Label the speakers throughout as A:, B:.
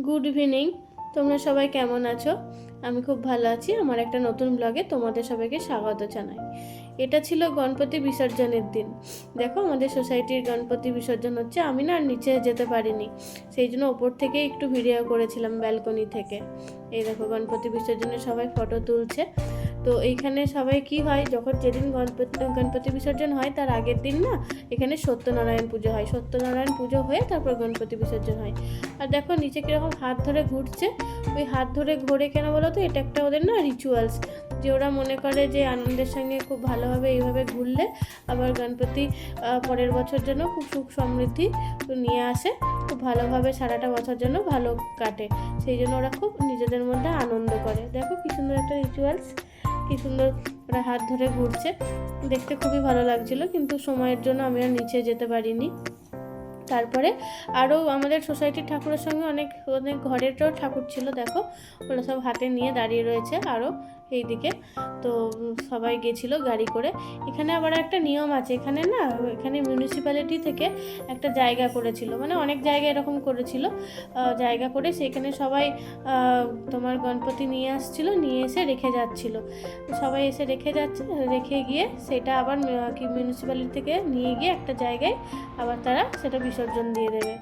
A: Good evening. তোমরা সবাই কেমন আছো? আমি খুব ভালো আছি। আমার একটা নতুন ব্লগে তোমাদের সবাইকে স্বাগত জানাই। এটা ছিল গণপতি বিসর্জনের দিন। দেখো আমাদের সোসাইটির গণপতি বিসর্জন হচ্ছে। আমি না নিচে যেতে পারিনি, সেই জন্য ওপর থেকে একটু ভিডিও করেছিলাম ব্যালকনি থেকে। এই দেখো গণপতি বিসর্জনে সবাই ফটো তুলছে। তো এইখানে সবাই কি হয়, যখন যেদিন গণপতি বিসর্জন হয় তার আগের দিন না এখানে সত্যনারায়ণ পুজো হয়। সত্যনারায়ণ পুজো হয়ে তারপর গণপতি বিসর্জন হয়। আর দেখো নিচে কীরকম হাত ধরে ঘুরছে। ওই হাত ধরে ঘোরে কেন বলো তো? এটা একটা ওদের না রিচুয়ালস, যে ওরা মনে করে যে আনন্দের সঙ্গে খুব ভালোভাবে এইভাবে ঘুরলে আবার গণপতি পরের বছর যেন খুব সুখ সমৃদ্ধি নিয়ে আসে, খুব ভালোভাবে সারাটা বছর যেন ভালো কাটে। সেই জন্য ওরা খুব নিজেদের মধ্যে আনন্দ করে। দেখো কী সুন্দর একটা রিচুয়ালস, কী সুন্দর ওরা হাত ধরে ঘুরছে। দেখতে খুবই ভালো লাগছিল, কিন্তু সময়ের জন্য আমি আর নিচে যেতে পারিনি। তারপরে আরও আমাদের সোসাইটির ঠাকুরের সঙ্গে অনেক অনেক ঘরেরও ঠাকুর ছিল। দেখো ওরা সব হাতে নিয়ে দাঁড়িয়ে রয়েছে আরও এইদিকে। তো সবাই গেছিলো গাড়ি করে। এখানে আবার একটা নিয়ম আছে, এখানে না এখানে মিউনিসিপ্যালিটি থেকে একটা জায়গা করেছিল, মানে অনেক জায়গায় এরকম করেছিল জায়গা করে সেখানে সবাই তোমার গণপতি নিয়ে আসছিলো, নিয়ে এসে রেখে যাচ্ছিল। সবাই এসে রেখে গিয়ে সেটা আবার কি মিউনিসিপ্যালিটি থেকে নিয়ে গিয়ে একটা জায়গায় আবার তারা সেটা বিসর্জন দিয়ে দেবে,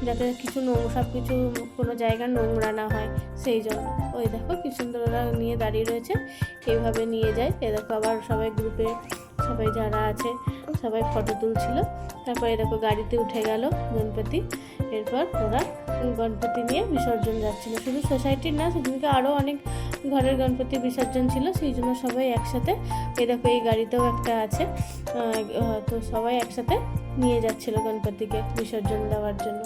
A: যাতে কিছু সব কিছু কোনো জায়গা নোংরা না হয় সেই জন্য। ওই দেখো কি সুন্দর ওরা নিয়ে দাঁড়িয়ে রয়েছে, এইভাবে নিয়ে যায়। এ দেখো আবার সবাই গ্রুপে সবাই যারা আছে সবাই ফটো তুলছিল। তারপরে দেখো গাড়িতে উঠে গেল গণপতি। এরপর ওরা গণপতি নিয়ে বিসর্জন যাচ্ছিল। শুধু সোসাইটির না, সেদিনকে আরও অনেক ঘরের গণপতি বিসর্জন ছিল, সেই জন্য সবাই একসাথে। এই দেখো এই গাড়িতেও একটা আছে, তো সবাই একসাথে নিয়ে যাচ্ছিল গণপতিকে বিসর্জন দেওয়ার জন্য।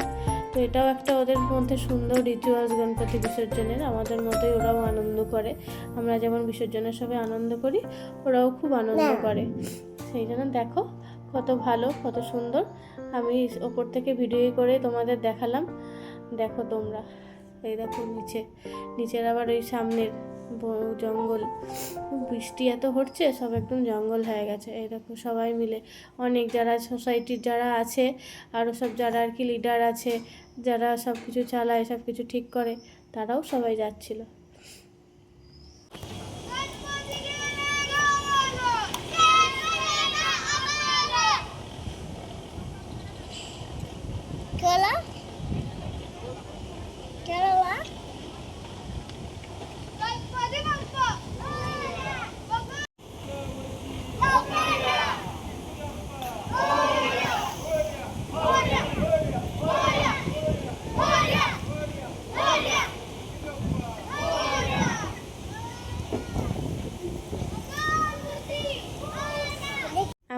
A: তো এটাও একটা ওদের মধ্যে সুন্দর রিচুয়ালস গণপতি বিসর্জনের। আমাদের মতোই ওরাও আনন্দ করে। আমরা যেমন বিসর্জনের সবাই আনন্দ করি, ওরাও খুব আনন্দ করে। সেই জন্য দেখো কত ভালো, কত সুন্দর। আমি ওপর থেকে ভিডিও করে তোমাদের দেখালাম। দেখো তোমরা, এই দেখো নিচের আবার ওই সামনের জঙ্গল, বৃষ্টি এত হচ্ছে, সব একদম জঙ্গল হয়ে গেছে। এই দেখো সবাই মিলে অনেক যারা সোসাইটির যারা আছে, আরও সব যারা আর কি লিডার আছে, যারা সব কিছু চালায়, সব কিছু ঠিক করে, তারাও সবাই যাচ্ছিল।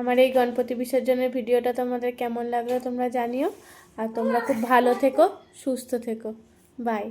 A: আমার এই গণপতি বিসর্জনের ভিডিওটা তোমাদের কেমন লাগলো তোমরা জানিও। আর তোমরা খুব ভালো থেকো, সুস্থ থেকো। বাই।